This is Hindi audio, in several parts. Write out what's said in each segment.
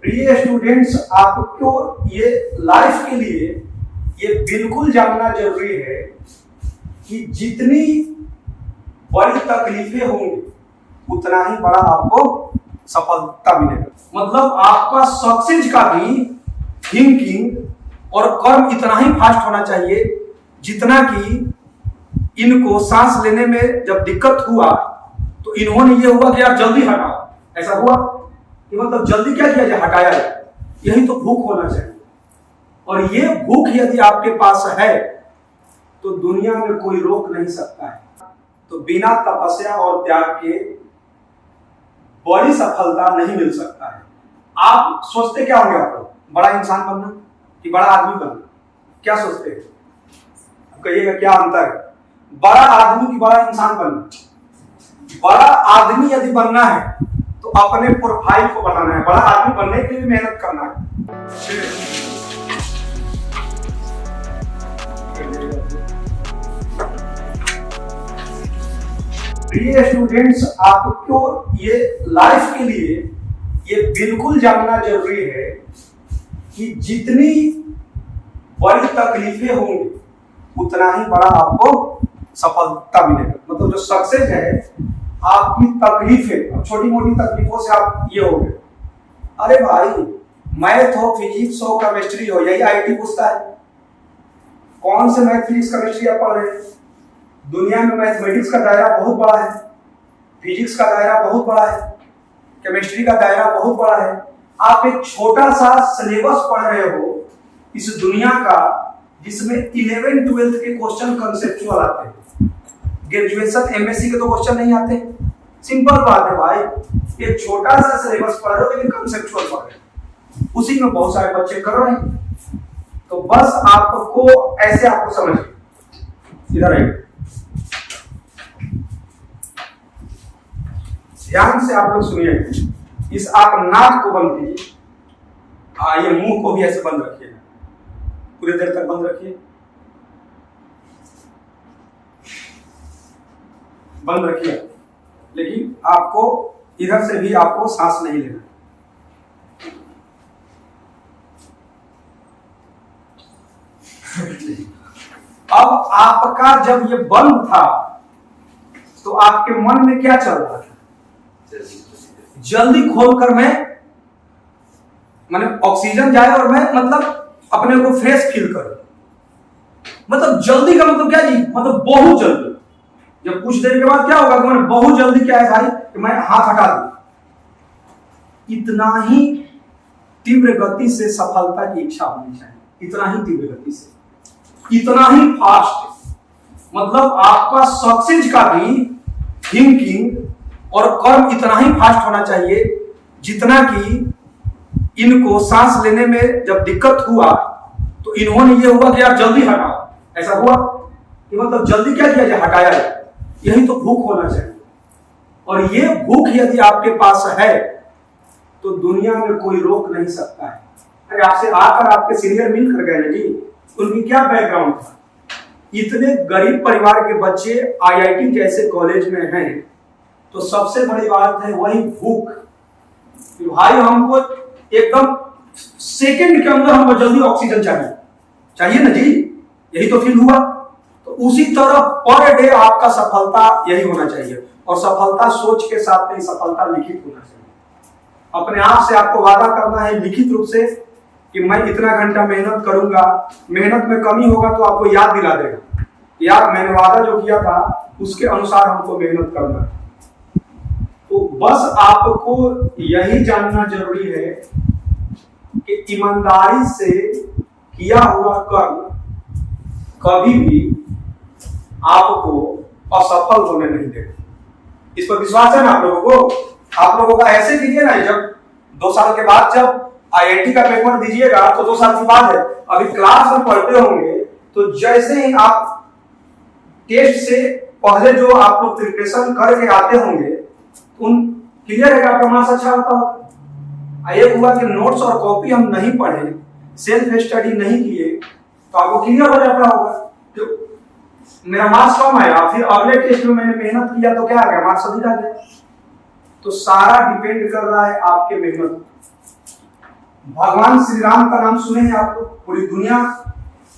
प्रिय स्टूडेंट्स, आपको ये लाइफ के लिए ये बिल्कुल जानना जरूरी है कि जितनी बड़ी तकलीफें होंगी उतना ही बड़ा आपको सफलता मिलेगा। मतलब आपका सक्सेस का भी थिंकिंग और कर्म इतना ही फास्ट होना चाहिए जितना कि इनको सांस लेने में जब दिक्कत हुआ तो इन्होंने ये हुआ कि यार जल्दी हटाओ, ऐसा हुआ कि मतलब जल्दी क्या किया जाए, हटाया जाए। यही तो भूख होना चाहिए। और ये भूख यदि आपके पास है तो दुनिया में कोई रोक नहीं सकता है। तो बिना तपस्या और त्याग के बड़ी सफलता नहीं मिल सकता है। आप सोचते क्या होंगे, आपको बड़ा इंसान बनना कि बड़ा आदमी बनना, क्या सोचते हैं? कहिएगा क्या अंतर है? बड़ा आदमी की बड़ा इंसान बनना। बड़ा आदमी यदि बनना है तो अपने प्रोफाइल को बढ़ाना है। बड़ा आदमी बनने के लिए मेहनत करना है। प्रिय स्टूडेंट्स, आपको ये लाइफ के लिए ये बिल्कुल जानना जरूरी है कि जितनी बड़ी तकलीफें होंगी उतना ही बड़ा आपको सफलता मिलेगा। मतलब जो सक्सेस है आपकी तकलीफें, छोटी मोटी तकलीफों से आप ये हो गए, अरे भाई मैथ हो, फिजिक्स हो, केमिस्ट्री हो, यही आईटी पूछता है। कौन से मैथ फिजिक्स केमिस्ट्री आप पढ़ रहे हैं? दुनिया में मैथमेटिक्स का दायरा बहुत बड़ा है, फिजिक्स का दायरा बहुत बड़ा है, केमिस्ट्री का दायरा बहुत बड़ा है। आप एक छोटा सा सिलेबस पढ़ रहे हो इस दुनिया का जिसमें 11 12 के क्वेश्चन कंसेप्चुअल आते हैं। ग्रेजुएशन एमएससी के तो क्वेश्चन नहीं आते। सिंपल बात है भाई, एक छोटा सा सिलेबस पढ़ रहे हो लेकिन कंसेप्चुअल पढ़ रहे हो, उसी में बहुत सारे बच्चे कर रहे हैं। तो बस आपको ऐसे आपको समझिए, इधर आइए, ध्यान से आप लोग सुनिए। इस आप नाक को बंद कीजिए, ये मुंह को भी ऐसे बंद रखिए, पूरी देर तक बंद रखिए, बंद रखिए। लेकिन आपको इधर से भी आपको सांस नहीं लेना। अब आपका जब ये बंद था तो आपके मन में क्या चल रहा था? जल्दी खोलकर मैंने ऑक्सीजन जाए और मैं मतलब अपने को फ्रेश फील करूं। मतलब जल्दी का मतलब क्या जी? मतलब बहुत जल्दी। जब कुछ देर के बाद क्या होगा कि मैंने बहुत जल्दी क्या है भाई कि मैं हाथ हटा दूं। इतना ही तीव्र गति से सफलता की इच्छा होनी चाहिए, इतना ही तीव्र गति से, इतना ही फास्ट। मतलब आपका सक्सेस का भी थिंकिंग और कर्म इतना ही फास्ट होना चाहिए जितना कि इनको सांस लेने में जब दिक्कत हुआ तो इन्होंने ये हुआ कि यार जल्दी हटाओ, ऐसा हुआ कि मतलब जल्दी क्या किया जाए, हटाया जाए। यही तो भूख होना चाहिए। और ये भूख यदि आपके पास है तो दुनिया में कोई रोक नहीं सकता है। अरे आपसे आकर आपके सीनियर मिल कर गए ना जी, उनकी क्या बैकग्राउंड था? इतने गरीब परिवार के बच्चे आईआईटी जैसे कॉलेज में हैं तो सबसे बड़ी बात है वही भूख कि भाई हमको एकदम सेकंड के अंदर हमको जल्दी ऑक्सीजन चाहिए ना जी, यही तो फील हुआ। तो उसी तरह पर डे आपका सफलता यही होना चाहिए। और सफलता सोच के साथ नहीं, सफलता लिखित होना चाहिए। अपने आप से आपको वादा करना है लिखित रूप से कि मैं इतना घंटा मेहनत करूंगा। मेहनत में कमी होगा तो आपको याद दिला देगा, यार मैंने वादा जो किया था उसके अनुसार हमको मेहनत करना है। तो बस आपको यही जानना जरूरी है कि ईमानदारी से किया हुआ कर्म कभी भी आपको असफल होने नहीं देगा। इस पर विश्वास है ना आप लोगों को? आप लोगों का ऐसे कीजिए ना, जब 2 साल के बाद जब आईआईटी का पेपर दीजिएगा तो 2 साल की बात है, अभी क्लास में पढ़ते होंगे तो जैसे ही आप टेस्ट से पहले जो आप लोग प्रिपरेशन करके आते होंगे उन क्लियर है कि आपका मार्क्स अच्छा होता होगा। ये हुआ कि नोट्स और कॉपी हम नहीं पढ़े, सेल्फ स्टडी नहीं किए तो आपको क्लियर हो जाता होगा तो मेरा मार्क्स कम आया, फिर अगले टेस्ट में मैंने मेहनत किया तो क्या आ गया, मार्क्स अधिक आ गया। तो सारा डिपेंड कर रहा है आपके मेहनत। भगवान श्री राम का नाम सुने हैं आप लोग, पूरी दुनिया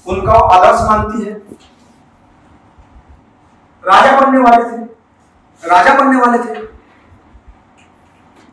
उनका आदर्श मानती है। राजा बनने वाले थे, राजा बनने वाले थे,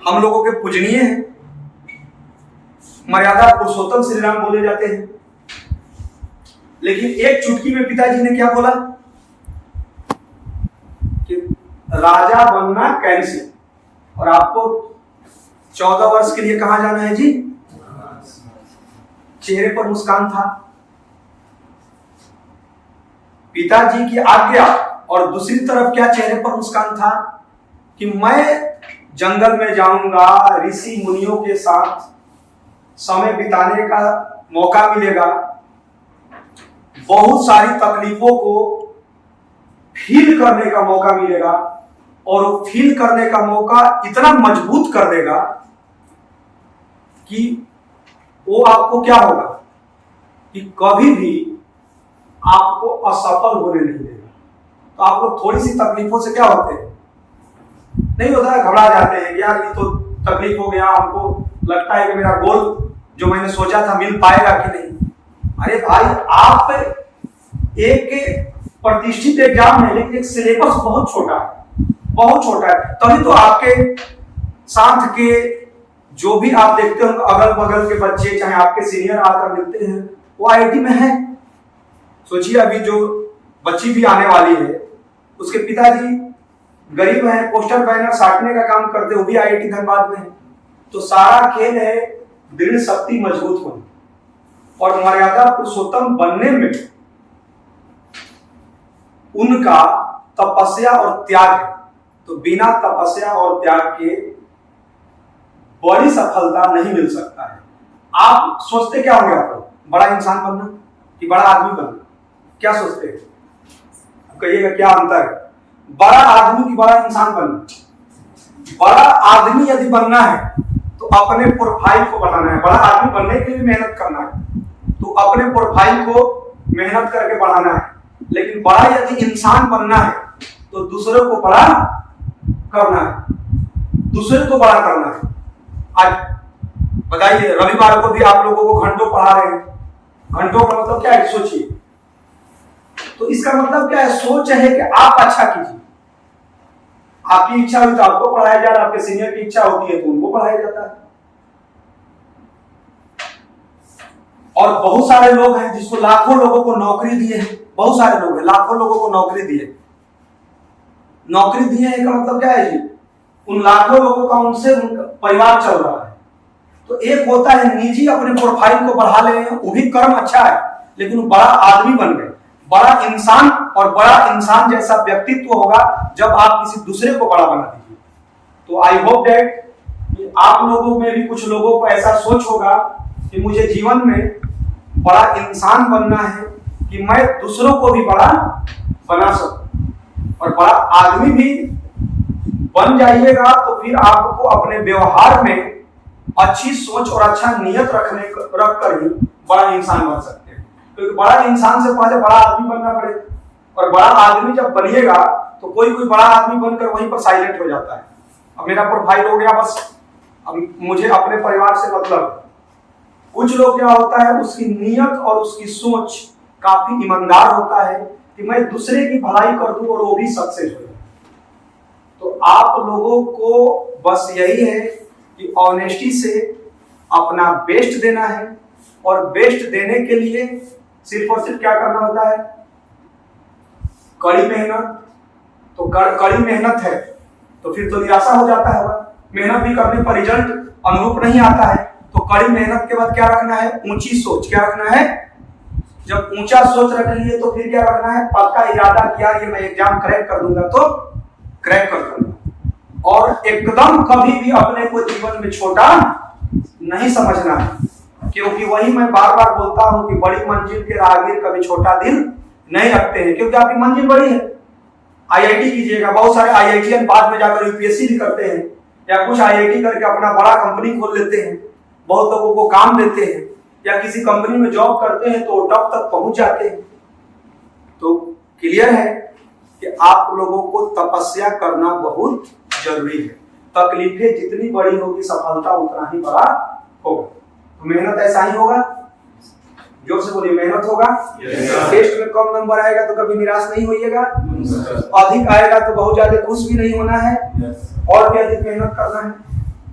हम लोगों के पूजनीय हैं, मर्यादा पुरुषोत्तम श्री राम बोले जाते हैं। लेकिन एक चुटकी में पिताजी ने क्या बोला कि राजा बनना कैंसिल, और आपको 14 वर्ष के लिए कहां जाना है जी? चेहरे पर मुस्कान था, पिताजी की आज्ञा, और दूसरी तरफ क्या चेहरे पर मुस्कान था कि मैं जंगल में जाऊंगा, ऋषि मुनियों के साथ समय बिताने का मौका मिलेगा, बहुत सारी तकलीफों को फील करने का मौका मिलेगा, और फील करने का मौका इतना मजबूत कर देगा कि वो आपको क्या होगा कि कभी भी आपको असफल होने नहीं देगा। तो आप लोग थोड़ी सी तकलीफों से क्या होते हैं, नहीं होता है, घबरा जाते हैं, यार ये तो तकलीफ हो गया, हमको लगता है कि मेरा गोल जो मैंने सोचा था मिल पाएगा कि नहीं। अरे भाई, आप एक प्रतिष्ठित एग्जाम है, लेकिन एक सिलेबस बहुत छोटा है, बहुत छोटा है, तभी तो आपके साथ के जो भी आप देखते हो अगल बगल के बच्चे, चाहे आपके सीनियर आकर मिलते हैं, वो आईआईटी में है। सोचिए अभी जो बच्ची भी आने वाली है, उसके पिताजी गरीब हैं, पोस्टर बैनर साटने का काम करते, वो भी आईआईटी धनबाद में है। तो सारा खेल है दृढ़ शक्ति मजबूत होने और मर्यादा पुरुषोत्तम बनने में उनका तपस्या और त्याग है। तो बिना तपस्या और त्याग के बड़ी सफलता नहीं मिल सकता है। आप सोचते क्या होंगे, आप बड़ा इंसान बनना कि बड़ा आदमी बनना, क्या सोचते हैं? कहिएगा क्या अंतर है? बड़ा आदमी की बड़ा इंसान बनना। बड़ा आदमी यदि बनना है तो अपने प्रोफाइल को बढ़ाना है। बड़ा आदमी बनने के लिए मेहनत करना है, तो अपने प्रोफाइल को मेहनत करके बढ़ाना है। लेकिन बड़ा यदि इंसान बनना है तो दूसरे को बड़ा करना है, दूसरे को बड़ा करना है। आज बताइए, रविवार को भी आप लोगों को घंटों पढ़ा रहे हैं। घंटों का मतलब क्या है, सोचिए। तो इसका मतलब क्या है? सोच है कि आप अच्छा कीजिए। आपकी इच्छा हुई तो आपको पढ़ाया जा रहा है, आपके सीनियर की इच्छा होती है तो उनको पढ़ाया जाता है। और बहुत सारे लोग हैं जिसको लाखों लोगों को नौकरी दिए है। बहुत सारे लोग हैं, लाखों लोगों को नौकरी दिए। नौकरी दिए है का मतलब क्या है जी? उन लाखों लोगों का उनसे उनका परिवार चल रहा है। तो एक होता है निजी अपने प्रोफाइल को बढ़ा ले, वो भी कर्म अच्छा है, लेकिन वो बड़ा आदमी बन गए, बड़ा इंसान, और बड़ा इंसान जैसा व्यक्तित्व होगा जब आप किसी दूसरे को बड़ा बना दीजिए। तो आई होप दैट आप लोगों में भी कुछ लोगों को ऐसा सोच होगा कि मुझे जीवन में बड़ा इंसान बनना है कि मैं दूसरों को भी बड़ा बना सकूं। और बड़ा आदमी भी बन जाइएगा तो फिर आपको अपने व्यवहार में अच्छी सोच और अच्छा नियत रखकर ही बड़ा इंसान बन सकते हैं। क्योंकि बड़ा इंसान से पहले बड़ा आदमी बनना पड़ेगा, और बड़ा आदमी जब बनिएगा तो कोई कोई बड़ा आदमी बनकर वहीं पर साइलेंट हो जाता है। अब मेरा प्रोफाइल हो गया, बस अब मुझे अपने परिवार से मतलब। कुछ लोग क्या होता है, उसकी नियत और उसकी सोच काफी ईमानदार होता है कि मैं दूसरे की भलाई कर दूं और वो भी सक्सेस हो जाए। तो आप लोगों को बस यही है कि ऑनेस्टी से अपना बेस्ट देना है, और बेस्ट देने के लिए सिर्फ और सिर्फ क्या करना होता है? कड़ी मेहनत। तो कड़ी मेहनत है तो फिर तो निराशा हो जाता है। मेहनत भी करने पर रिजल्ट अनुरूप नहीं आता है। तो कड़ी मेहनत के बाद क्या रखना है? ऊंची सोच। क्या रखना है? जब ऊंचा सोच रख लिए तो फिर क्या रखना है? पक्का इरादा किया ये मैं एग्जाम क्रैक कर दूंगा तो क्रैक कर दूंगा। और एकदम कभी भी अपने को जीवन में छोटा नहीं समझना है, क्योंकि वही मैं बार बार बोलता हूं कि बड़ी मंजिल के राहगीर कभी छोटा दिल नहीं रखते हैं, क्योंकि आपकी मंजिल बड़ी है। आईआईटी कीजिएगा, बहुत सारे आईआईटीएन बाद में जाकर यूपीएससी भी करते हैं, या कुछ आईआईटी करके अपना बड़ा कंपनी खोल लेते हैं, बहुत लोगों को काम देते हैं, या किसी कंपनी में जॉब करते हैं तो टॉप तक पहुंच जाते हैं। तो क्लियर है कि आप लोगों को तपस्या करना बहुत जरूरी है। तकलीफें जितनी बड़ी होगी सफलता उतना ही बड़ा होगा। मेहनत ऐसा ही होगा, जोर से बोलिए, मेहनत होगा। टेस्ट में कम नंबर आएगा तो कभी निराश नहीं होइएगा, अधिक आएगा तो बहुत ज्यादा खुश भी नहीं होना है, और भी अधिक मेहनत करना है।